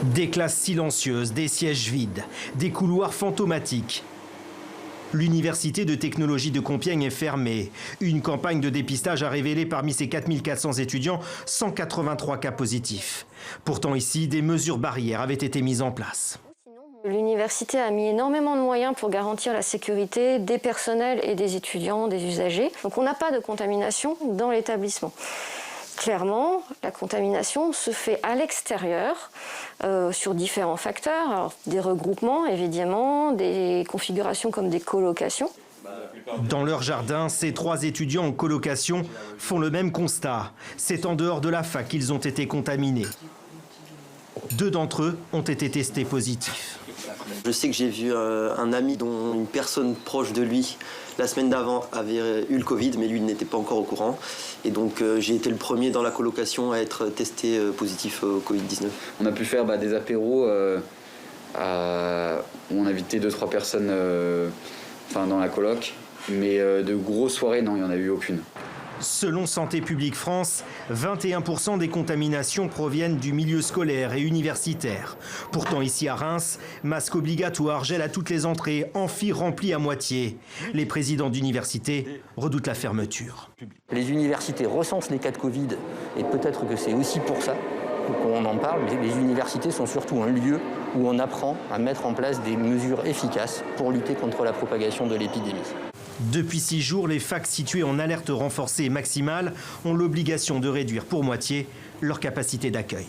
Des classes silencieuses, des sièges vides, des couloirs fantomatiques. L'université de technologie de Compiègne est fermée. Une campagne de dépistage a révélé parmi ses 4400 étudiants 183 cas positifs. Pourtant ici, des mesures barrières avaient été mises en place. L'université a mis énormément de moyens pour garantir la sécurité des personnels et des étudiants, des usagers. Donc on n'a pas de contamination dans l'établissement. Clairement, la contamination se fait à l'extérieur sur différents facteurs. Alors, des regroupements, évidemment, des configurations comme des colocations. Dans leur jardin, ces 3 étudiants en colocation font le même constat. C'est en dehors de la fac qu'ils ont été contaminés. 2 d'entre eux ont été testés positifs. Je sais que j'ai vu un ami dont une personne proche de lui, la semaine d'avant, avait eu le Covid, mais lui n'était pas encore au courant. Et donc j'ai été le premier dans la colocation à être testé positif au Covid-19. On a pu faire des apéros où on invitait 2-3 personnes dans la coloc. Mais de grosses soirées, non, il n'y en a eu aucune. Selon Santé publique France, 21% des contaminations proviennent du milieu scolaire et universitaire. Pourtant ici à Reims, masque obligatoire, gel à toutes les entrées, amphi rempli à moitié. Les présidents d'université redoutent la fermeture. Les universités recensent les cas de Covid et peut-être que c'est aussi pour ça qu'on en parle, mais les universités sont surtout un lieu où on apprend à mettre en place des mesures efficaces pour lutter contre la propagation de l'épidémie. Depuis 6 jours, les facs situées en alerte renforcée maximale ont l'obligation de réduire pour moitié leur capacité d'accueil.